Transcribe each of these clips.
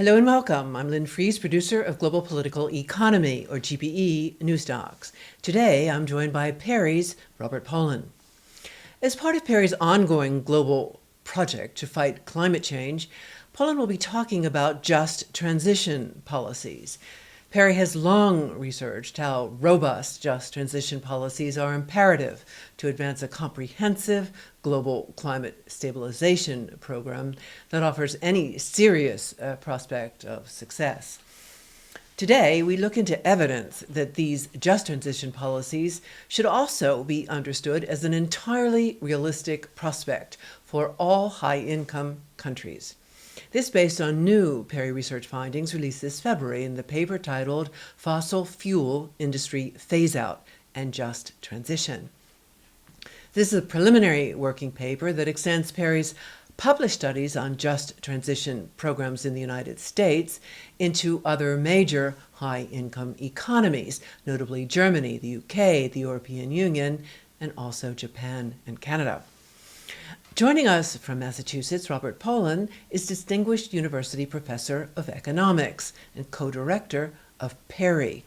Hello and welcome. I'm Lynn Fries, producer of Global Political Economy, or GPEnewsdocs. Today, I'm joined by PERI's Robert Pollin. As part of PERI's ongoing global project to fight climate change, Pollin will be talking about just transition policies. PERI has long researched how robust just transition policies are imperative to advance a comprehensive global climate stabilization program that offers any serious prospect of success. Today, we look into evidence that these just transition policies should also be understood as an entirely realistic prospect for all high-income countries. This based on new PERI research findings released this February in the paper titled Fossil Fuel Industry Phase-Out and Just Transition. This is a preliminary working paper that extends PERI's published studies on just transition programs in the United States into other major high-income economies, notably Germany, the UK, the European Union, and also Japan and Canada. Joining us from Massachusetts, Robert Pollin is Distinguished University Professor of Economics and co-director of PERI,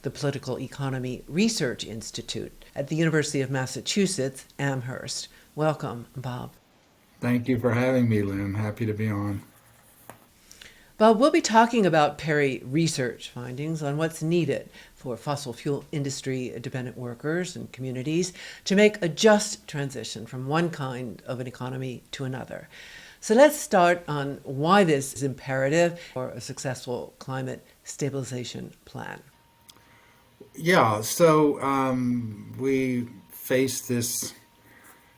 the Political Economy Research Institute at the University of Massachusetts, Amherst. Welcome, Bob. Thank you for having me, Lynn. I'm happy to be on. Bob, we'll be talking about PERI research findings on what's needed for fossil fuel industry-dependent workers and communities to make a just transition from one kind of an economy to another. So let's start on why this is imperative for a successful climate stabilization plan. Yeah, so we face this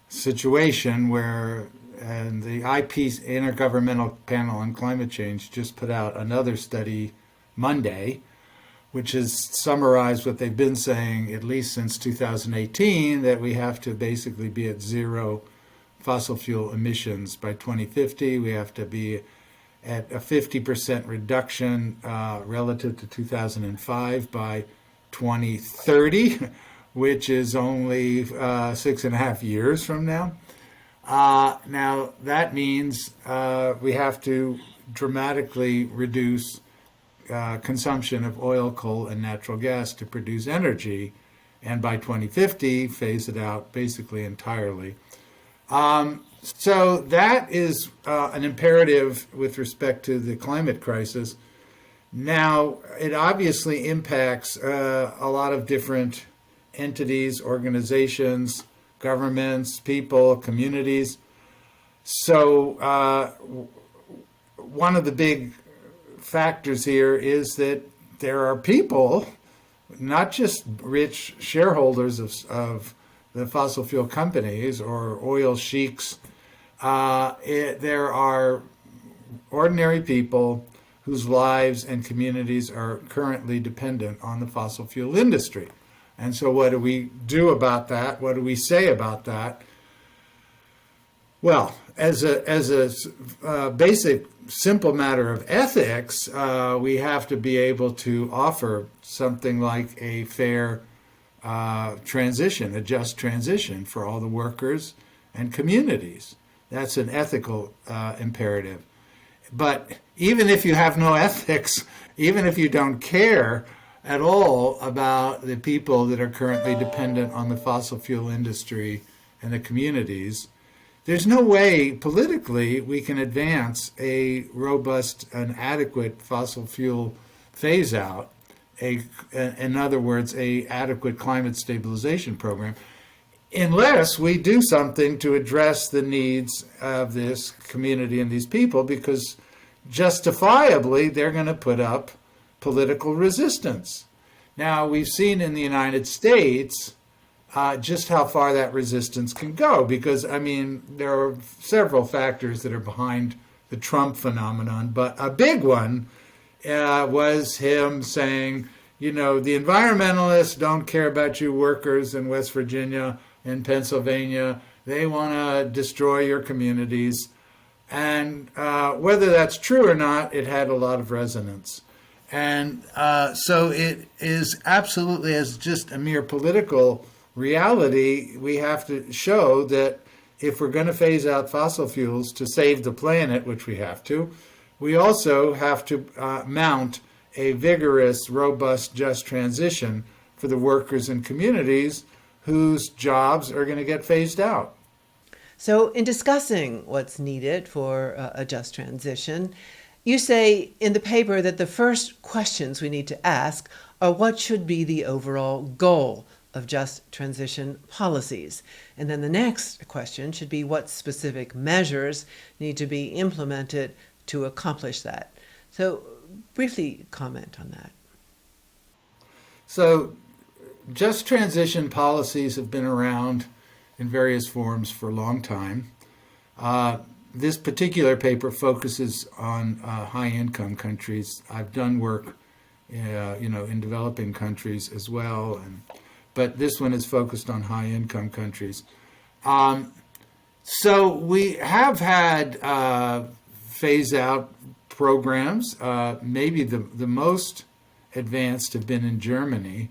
situation where and the IP's Intergovernmental Panel on Climate Change just put out another study Monday, which has summarized what they've been saying at least since 2018, that we have to basically be at zero fossil fuel emissions by 2050. We have to be at a 50% reduction relative to 2005 by 2030, which is only 6.5 years from now. Now, that means we have to dramatically reduce consumption of oil, coal, and natural gas to produce energy, and by 2050, phase it out basically entirely. So that is an imperative with respect to the climate crisis. Now, it obviously impacts a lot of different entities, organizations, governments, people, communities. So one of the big factors here is that there are people, not just rich shareholders of the fossil fuel companies or oil sheiks. There are ordinary people whose lives and communities are currently dependent on the fossil fuel industry. And so what do we do about that? What do we say about that? Well, as a basic, simple matter of ethics, we have to be able to offer something like a fair transition, a just transition for all the workers and communities. That's an ethical imperative. But even if you have no ethics, even if you don't care at all about the people that are currently dependent on the fossil fuel industry and the communities, there's no way politically we can advance a robust and adequate fossil fuel phase out, in other words, a adequate climate stabilization program, unless we do something to address the needs of this community and these people, because justifiably they're going to put up political resistance. Now, we've seen in the United States just how far that resistance can go, because, I mean, there are several factors that are behind the Trump phenomenon, but a big one was him saying, you know, the environmentalists don't care about you workers in West Virginia and Pennsylvania. They want to destroy your communities. And whether that's true or not, it had a lot of resonance. And so it is absolutely, as just a mere political reality, we have to show that if we're going to phase out fossil fuels to save the planet, which we have to, we also have to mount a vigorous, robust, just transition for the workers and communities whose jobs are going to get phased out. So, in discussing what's needed for a just transition, you say in the paper that the first questions we need to ask are what should be the overall goal of just transition policies? And then the next question should be what specific measures need to be implemented to accomplish that. So, briefly comment on that. So, just transition policies have been around in various forms for a long time. This particular paper focuses on high-income countries. I've done work, in developing countries as well, but this one is focused on high-income countries. So we have had phase-out programs. Maybe the most advanced have been in Germany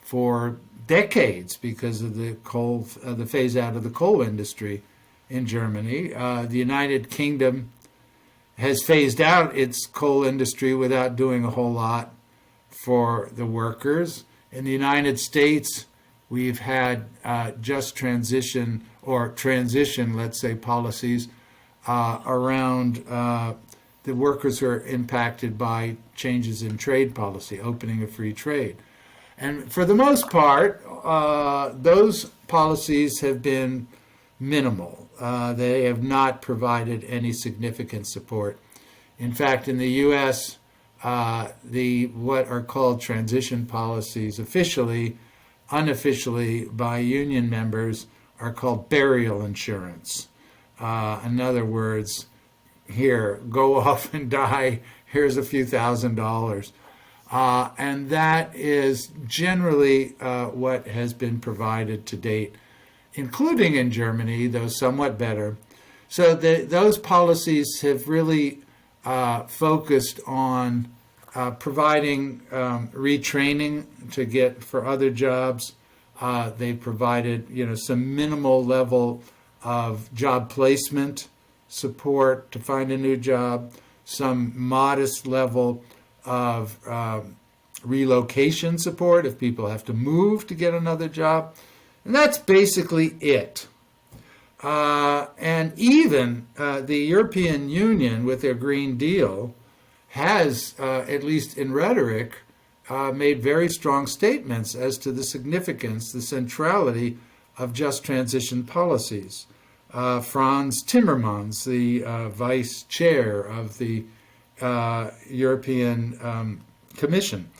for decades because of the phase out of the coal industry in Germany. The United Kingdom has phased out its coal industry without doing a whole lot for the workers. In the United States, we've had just transition, let's say, policies around the workers who are impacted by changes in trade policy, opening of free trade. And for the most part, those policies have been minimal. They have not provided any significant support. In fact, in the U.S., what are called transition policies officially, unofficially by union members, are called burial insurance. In other words, here, go off and die, here's a few $1,000s. And that is generally what has been provided to date, including in Germany, though somewhat better. So those policies have really focused on providing retraining to get for other jobs. They provided, some minimal level of job placement support to find a new job, some modest level of relocation support if people have to move to get another job. And that's basically it. And even the European Union, with their Green Deal, has, at least in rhetoric, made very strong statements as to the significance, the centrality of just transition policies. Franz Timmermans, the vice chair of the European Commission,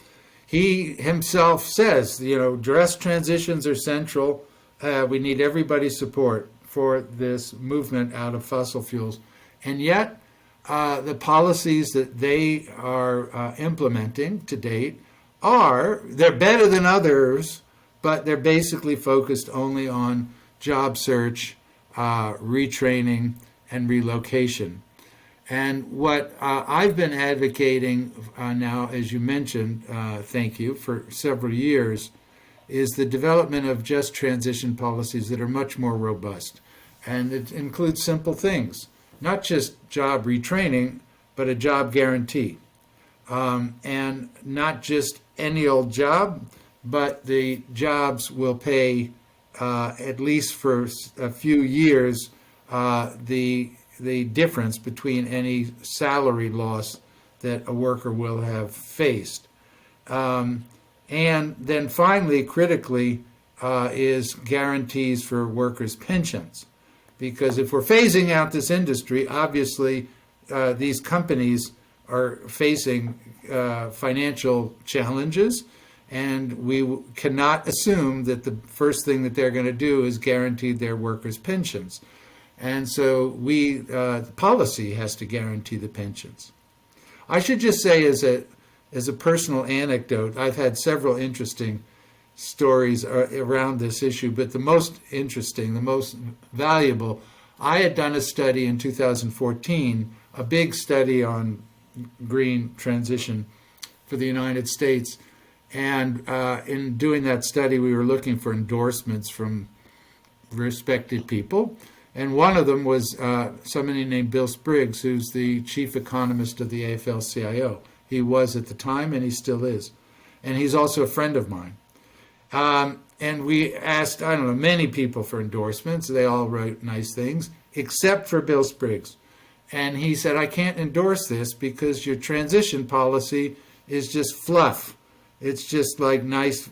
he himself says, just transitions are central. We need everybody's support for this movement out of fossil fuels. And yet, the policies that they are implementing to date they're better than others, but they're basically focused only on job search, retraining, and relocation. And what I've been advocating now, as you mentioned, thank you, for several years, is the development of just transition policies that are much more robust. And it includes simple things, not just job retraining, but a job guarantee. And not just any old job, but the jobs will pay, at least for a few years, the difference between any salary loss that a worker will have faced. And then finally, critically, is guarantees for workers' pensions. Because if we're phasing out this industry, obviously these companies are facing financial challenges, and we cannot assume that the first thing that they're going to do is guarantee their workers' pensions. And so the policy has to guarantee the pensions. I should just say, as a personal anecdote, I've had several interesting stories around this issue, but the most interesting, the most valuable, I had done a study in 2014, a big study on green transition for the United States. And in doing that study, we were looking for endorsements from respected people. And one of them was somebody named Bill Spriggs, who's the chief economist of the AFL-CIO. He was at the time, and he still is. And he's also a friend of mine. And we asked, I don't know, many people for endorsements. They all wrote nice things, except for Bill Spriggs. And he said, I can't endorse this because your transition policy is just fluff. It's just like nice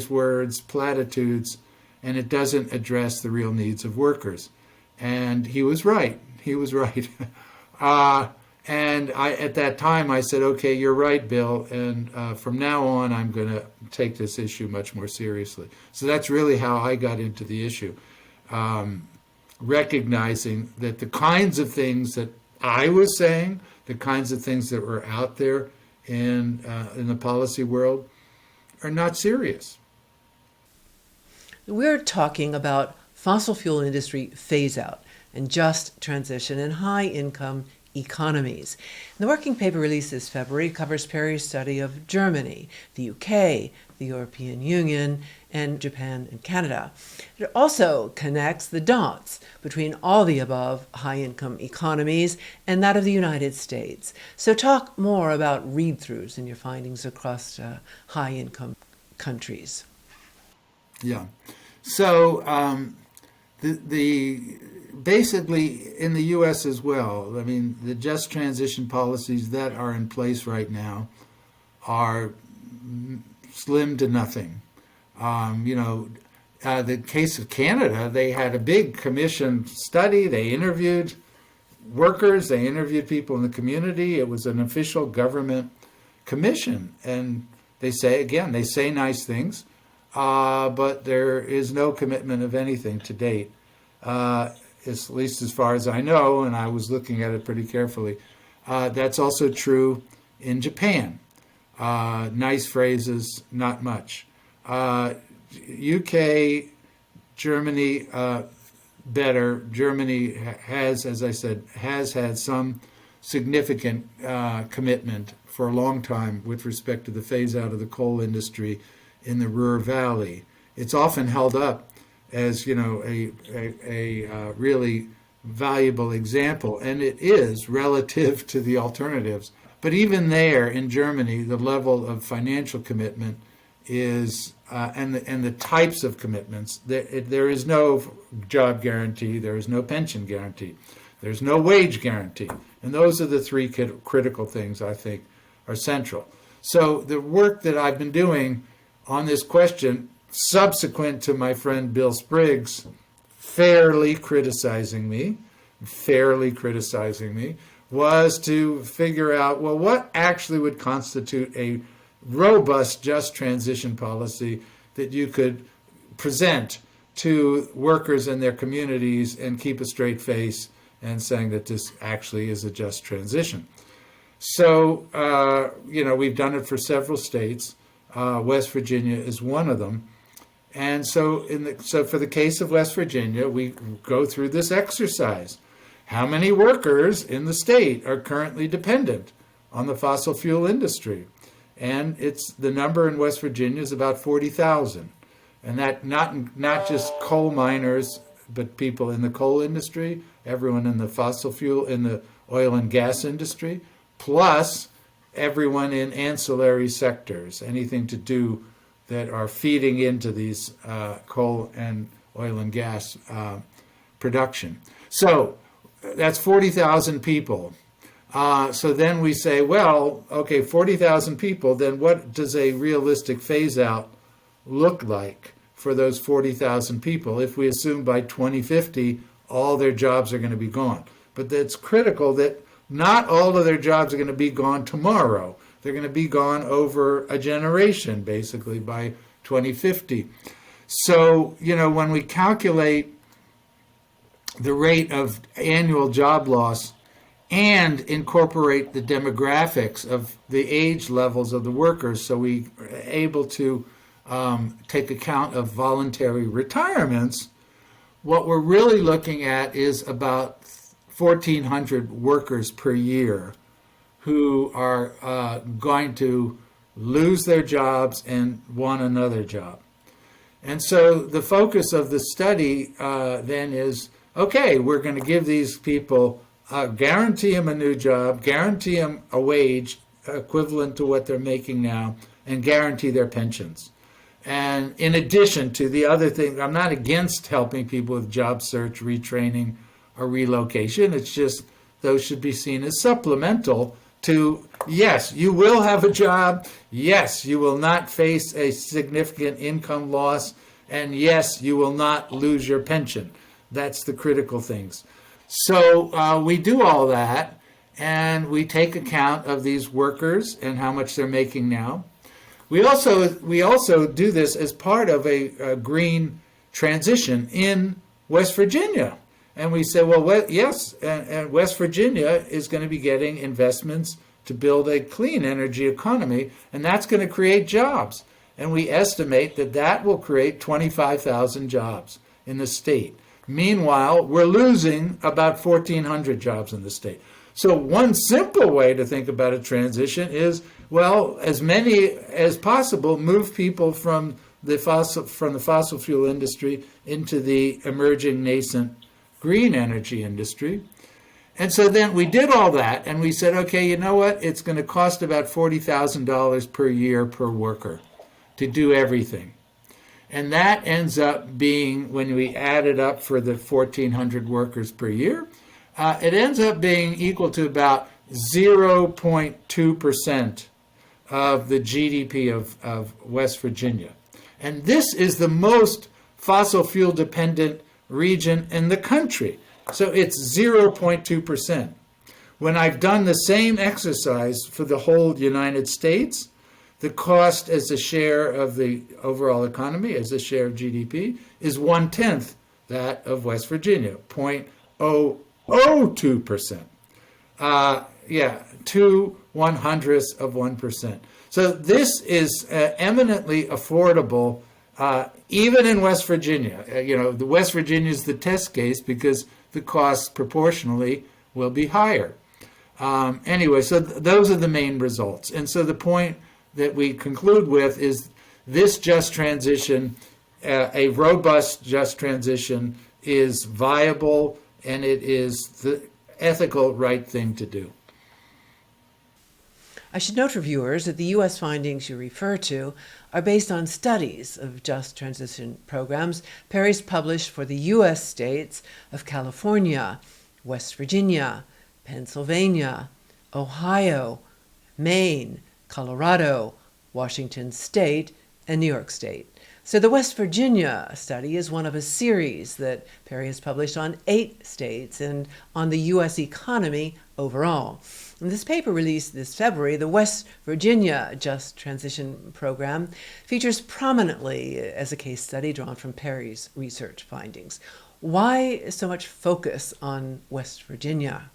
words, platitudes, and it doesn't address the real needs of workers. And he was right. He was right. And at that time, I said, okay, you're right, Bill. And from now on, I'm going to take this issue much more seriously. So that's really how I got into the issue, recognizing that the kinds of things that I was saying, the kinds of things that were out there in the policy world are not serious. We're talking about fossil fuel industry phase out and just transition in high income economies. The working paper released this February covers PERI's study of Germany, the UK, the European Union, and Japan and Canada. It also connects the dots between all the above high-income economies and that of the United States. So talk more about read-throughs in your findings across high-income countries. Yeah. So the basically in the U.S. as well, I mean, the just transition policies that are in place right now are slim to nothing. The case of Canada, they had a big commission study. They interviewed workers. They interviewed people in the community. It was an official government commission. And they say nice things, but there is no commitment of anything to date, at least as far as I know, and I was looking at it pretty carefully. That's also true in Japan. Nice phrases, not much. UK, Germany, better. Germany has, as I said, has had some significant commitment for a long time with respect to the phase out of the coal industry in the Ruhr Valley. It's often held up as, a really valuable example, and it is relative to the alternatives. But even there in Germany, the level of financial commitment is, and the types of commitments, there is no job guarantee, there is no pension guarantee, there's no wage guarantee. And those are the three critical things I think are central. So the work that I've been doing on this question, subsequent to my friend Bill Spriggs fairly criticizing me, was to figure out, well, what actually would constitute a robust just transition policy that you could present to workers and their communities and keep a straight face and saying that this actually is a just transition. So, we've done it for several states. West Virginia is one of them. And so for the case of West Virginia, we go through this exercise. How many workers in the state are currently dependent on the fossil fuel industry? And the number in West Virginia is about 40,000. And that not just coal miners, but people in the coal industry, everyone in the fossil fuel, in the oil and gas industry, plus everyone in ancillary sectors, anything to do that are feeding into these coal and oil and gas production. So that's 40,000 people. So then we say, well, okay, 40,000 people, then what does a realistic phase out look like for those 40,000 people if we assume by 2050 all their jobs are going to be gone? But it's critical that not all of their jobs are going to be gone tomorrow. They're going to be gone over a generation, basically, by 2050. So, when we calculate the rate of annual job loss and incorporate the demographics of the age levels of the workers, so we are able to take account of voluntary retirements, what we're really looking at is about 1,400 workers per year who are going to lose their jobs and want another job. And so the focus of the study then is, okay, we're going to give these people, guarantee them a new job, guarantee them a wage equivalent to what they're making now, and guarantee their pensions. And in addition to the other thing, I'm not against helping people with job search, retraining, or relocation. It's just those should be seen as supplemental to, yes, you will have a job, yes, you will not face a significant income loss, and yes, you will not lose your pension. That's the critical things. So we do all that, and we take account of these workers and how much they're making now. We also do this as part of a green transition in West Virginia. And we say, well, yes, and West Virginia is going to be getting investments to build a clean energy economy, and that's going to create jobs. And we estimate that that will create 25,000 jobs in the state. Meanwhile, we're losing about 1,400 jobs in the state. So one simple way to think about a transition is, well, as many as possible, move people from the fossil fuel industry into the emerging nascent green energy industry. And so then we did all that, and we said, okay, you know what? It's going to cost about $40,000 per year per worker to do everything. And that ends up being, when we add it up for the 1,400 workers per year, it ends up being equal to about 0.2% of the GDP of West Virginia. And this is the most fossil fuel dependent region in the country. So it's 0.2%. When I've done the same exercise for the whole United States, the cost as a share of the overall economy, as a share of GDP, is 1/10 that of West Virginia, 0.002%. 2/100th%. So this is eminently affordable, even in West Virginia. The West Virginia is the test case because the costs proportionally will be higher. Anyway, so those are the main results. And so the point that we conclude with is this just transition, a robust just transition, is viable, and it is the ethical right thing to do. I should note for viewers that the U.S. findings you refer to are based on studies of just transition programs PERI's published for the U.S. states of California, West Virginia, Pennsylvania, Ohio, Maine, Colorado, Washington State, and New York State. So the West Virginia study is one of a series that PERI has published on 8 states and on the U.S. economy overall. In this paper released this February, the West Virginia Just Transition Program features prominently as a case study drawn from PERI's research findings. Why so much focus on West Virginia?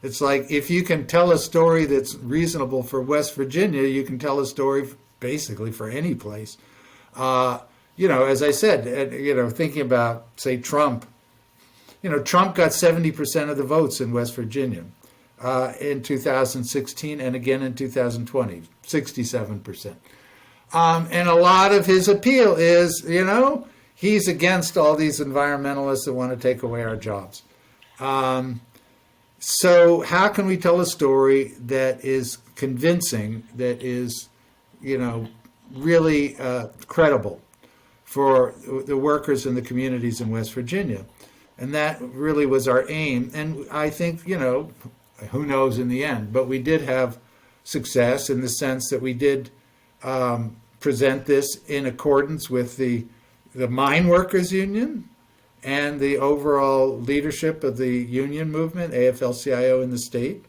It's like, if you can tell a story that's reasonable for West Virginia, you can tell a story basically for any place. As I said, thinking about, say, Trump, Trump got 70% of the votes in West Virginia in 2016 and again in 2020, 67%. And a lot of his appeal is, he's against all these environmentalists that want to take away our jobs. So how can we tell a story that is convincing, that is, really credible for the workers and the communities in West Virginia? And that really was our aim. And I think, who knows in the end, but we did have success in the sense that we did present this in accordance with the mine workers union and the overall leadership of the union movement, AFL-CIO, in the state.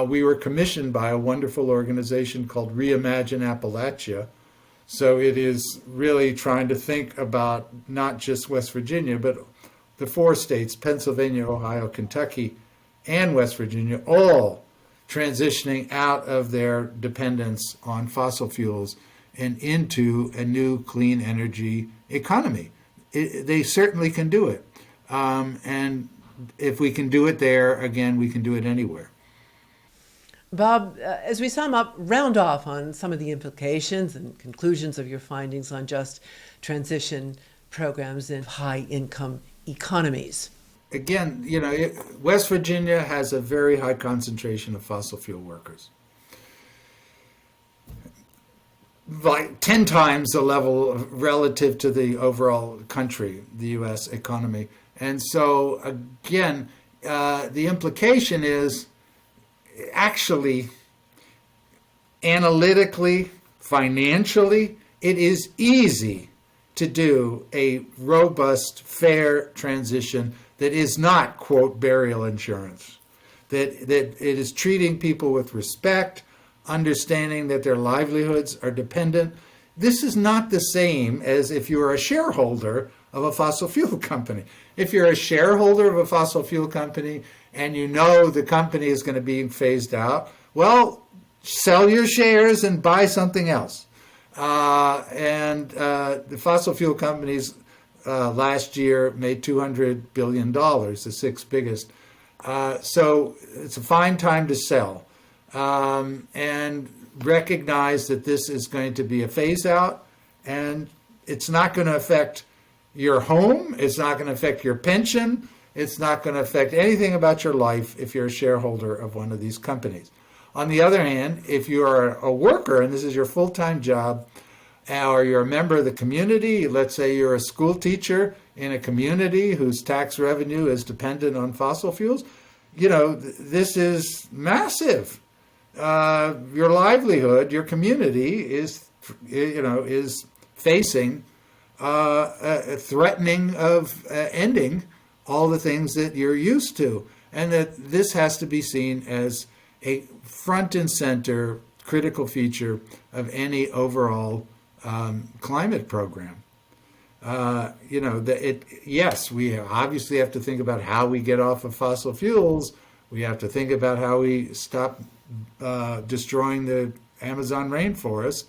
We were commissioned by a wonderful organization called Reimagine Appalachia. So it is really trying to think about not just West Virginia, but the 4 states, Pennsylvania, Ohio, Kentucky, and West Virginia, all transitioning out of their dependence on fossil fuels and into a new clean energy economy. They certainly can do it. And if we can do it there, again, we can do it anywhere. Bob, as we sum up, round off on some of the implications and conclusions of your findings on just transition programs in high-income economies. again, West Virginia has a very high concentration of fossil fuel workers. Like 10 times the level relative to the overall country, the U.S. economy. And so, again, the implication is actually analytically, financially, it is easy to do a robust, fair transition that is not, quote, burial insurance, that it is treating people with respect, understanding that their livelihoods are dependent. This is not the same as if you are a shareholder of a fossil fuel company. If you're a shareholder of a fossil fuel company and you know the company is going to be phased out, well, sell your shares and buy something else. The fossil fuel companies last year made $200 billion, the sixth biggest. So it's a fine time to sell. And recognize that this is going to be a phase out, and it's not going to affect your home, it's not going to affect your pension, it's not going to affect anything about your life if you're a shareholder of one of these companies. On the other hand, if you are a worker and this is your full-time job, or you're a member of the community, let's say you're a school teacher in a community whose tax revenue is dependent on fossil fuels, this is massive. Your livelihood, your community is facing a threatening of ending all the things that you're used to, and that this has to be seen as a front and center critical feature of any overall climate program. Yes, we obviously have to think about how we get off of fossil fuels. We have to think about how we stop destroying the Amazon rainforest.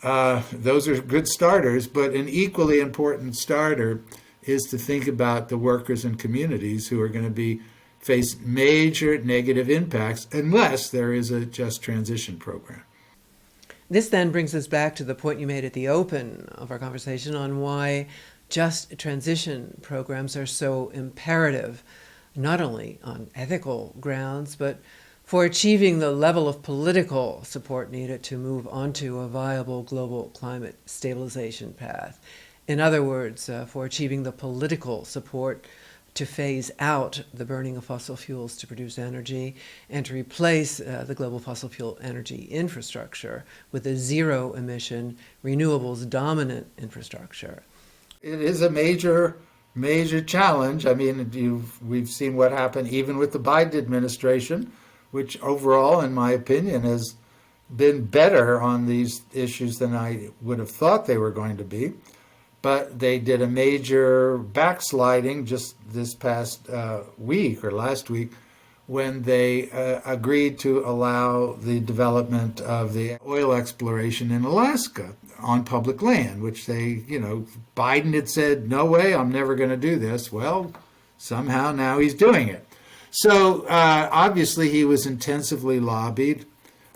Those are good starters, but an equally important starter is to think about the workers and communities who are going to face major negative impacts unless there is a just transition program. This then brings us back to the point you made at the open of our conversation on why just transition programs are so imperative, not only on ethical grounds, but for achieving the level of political support needed to move onto a viable global climate stabilization path. In other words, for achieving the political support to phase out the burning of fossil fuels to produce energy and to replace the global fossil fuel energy infrastructure with a zero-emission, renewables-dominant infrastructure. It is a major challenge. I mean, we've seen what happened even with the Biden administration, which overall, in my opinion, has been better on these issues than I would have thought they were going to be. But they did a major backsliding just this past week or last week when they agreed to allow the development of the oil exploration in Alaska on public land, which Biden had said, no way, I'm never going to do this. Well, somehow now he's doing it. So obviously he was intensively lobbied,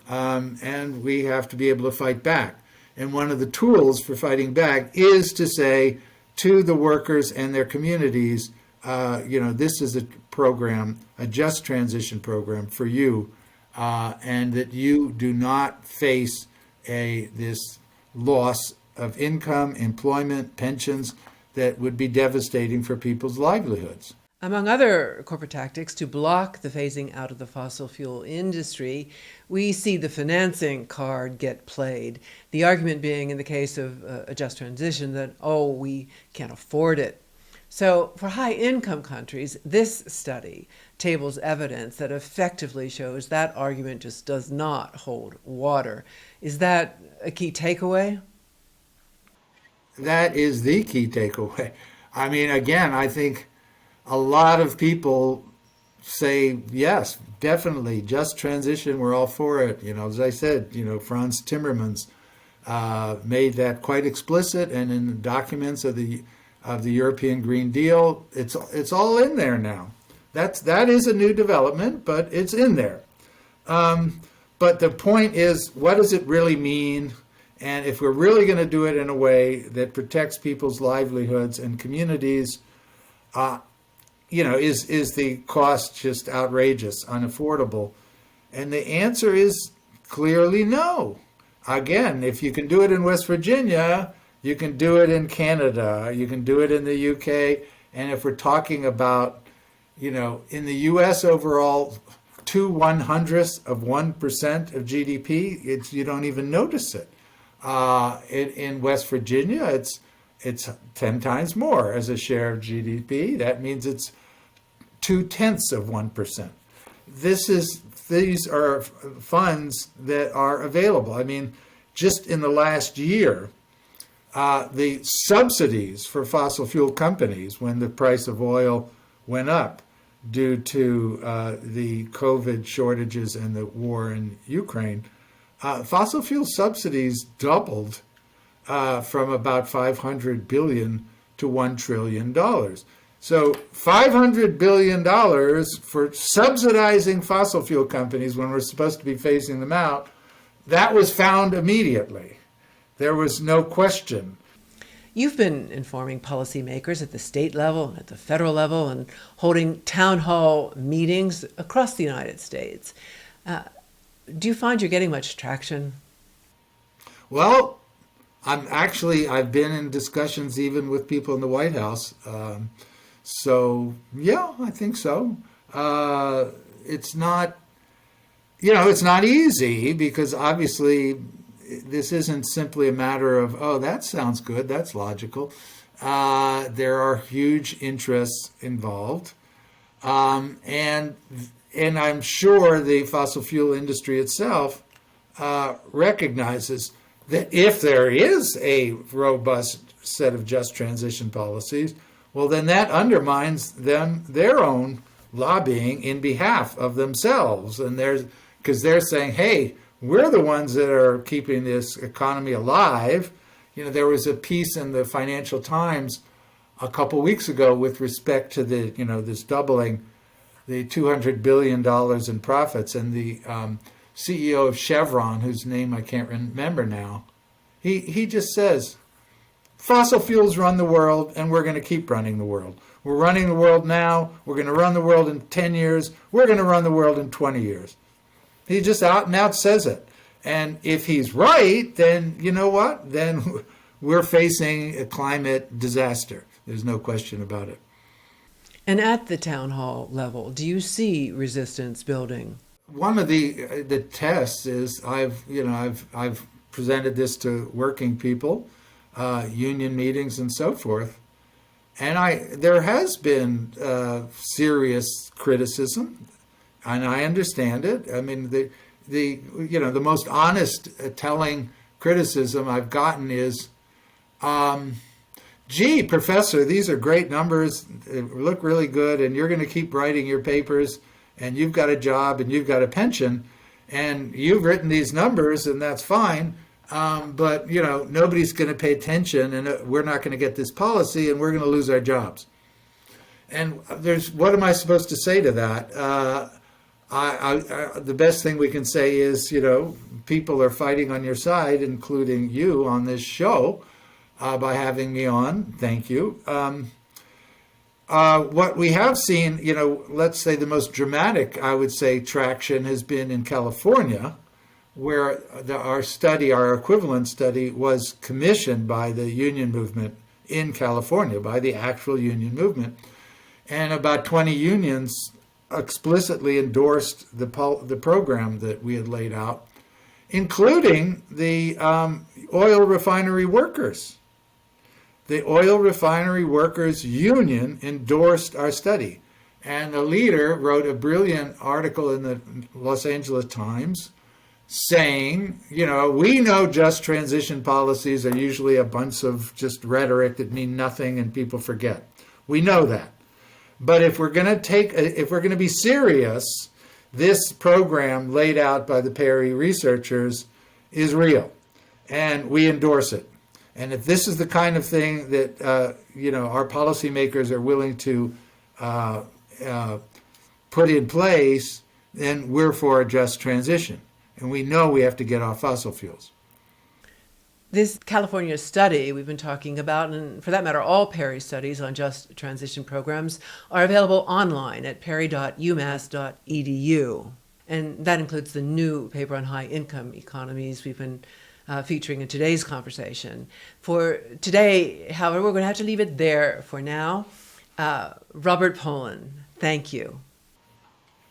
and we have to be able to fight back. And one of the tools for fighting back is to say to the workers and their communities, this is a program, a just transition program for you, and that you do not face this loss of income, employment, pensions that would be devastating for people's livelihoods. Among other corporate tactics to block the phasing out of the fossil fuel industry, we see the financing card get played. The argument being, in the case of a just transition, that, we can't afford it. So for high-income countries, this study tables evidence that effectively shows that argument just does not hold water. Is that a key takeaway? That is the key takeaway. I mean, again, I think a lot of people say, yes, definitely, just transition, we're all for it. As I said, Franz Timmermans made that quite explicit, and in the documents of the European Green Deal, it's all in there now. That is a new development, but it's in there. But the point is, what does it really mean? And if we're really going to do it in a way that protects people's livelihoods and communities, is the cost just outrageous, unaffordable? And the answer is clearly no. Again, if you can do it in West Virginia, you can do it in Canada, you can do it in the UK. And if we're talking about, in the US overall, 0.02% of GDP, you don't even notice it. In West Virginia, it's 10 times more as a share of GDP. That means it's 0.2%. These are funds that are available. I mean, just in the last year, the subsidies for fossil fuel companies when the price of oil went up due to the COVID shortages and the war in Ukraine, fossil fuel subsidies doubled from about $500 billion to $1 trillion. So $500 billion for subsidizing fossil fuel companies when we're supposed to be phasing them out, that was found immediately. There was no question. You've been informing policymakers at the state level and at the federal level and holding town hall meetings across the United States. Do you find you're getting much traction? Well, I've been in discussions even with people in the White House. So, yeah, I think so. It's not, it's not easy because obviously this isn't simply a matter of, oh, that sounds good, that's logical. There are huge interests involved. And I'm sure the fossil fuel industry itself recognizes that if there is a robust set of just transition policies, well, then that undermines their own lobbying in behalf of themselves. And because they're saying, hey, we're the ones that are keeping this economy alive. There was a piece in the Financial Times a couple weeks ago with respect to the, this doubling, the $200 billion in profits. And the CEO of Chevron, whose name I can't remember now, he just says, fossil fuels run the world, and we're going to keep running the world. We're running the world now. We're going to run the world in 10 years. We're going to run the world in 20 years. He just out and out says it. And if he's right, then you know what? Then we're facing a climate disaster. There's no question about it. And at the town hall level, do you see resistance building? One of the tests is I've presented this to working people, union meetings and so forth. And there has been serious criticism, and I understand it. I mean, the most honest, telling criticism I've gotten is, gee, professor, these are great numbers, they look really good, and you're going to keep writing your papers, and you've got a job, and you've got a pension, and you've written these numbers, and that's fine. But nobody's going to pay attention, and we're not going to get this policy, and we're going to lose our jobs. And what am I supposed to say to that? The best thing we can say is, people are fighting on your side, including you on this show, by having me on. Thank you. What we have seen, let's say the most dramatic, I would say, traction has been in California, where our equivalent study was commissioned by the union movement in California, by the actual union movement. And about 20 unions explicitly endorsed the program that we had laid out, including the oil refinery workers. The oil refinery workers union endorsed our study. And the leader wrote a brilliant article in the Los Angeles Times saying, we know just transition policies are usually a bunch of just rhetoric that mean nothing and people forget. We know that. But if we're going to be serious, this program laid out by the PERI researchers is real, and we endorse it. And if this is the kind of thing that our policymakers are willing to put in place, then we're for a just transition. And we know we have to get off fossil fuels. This California study we've been talking about, and for that matter, all PERI studies on just transition programs, are available online at peri.umass.edu. And that includes the new paper on high-income economies we've been featuring in today's conversation. For today, however, we're going to have to leave it there for now. Robert Pollin, thank you.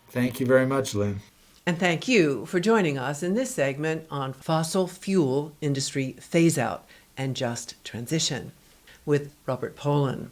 Thank you very much, Lynn. And thank you for joining us in this segment on fossil fuel industry phase-out and just transition with Robert Pollin.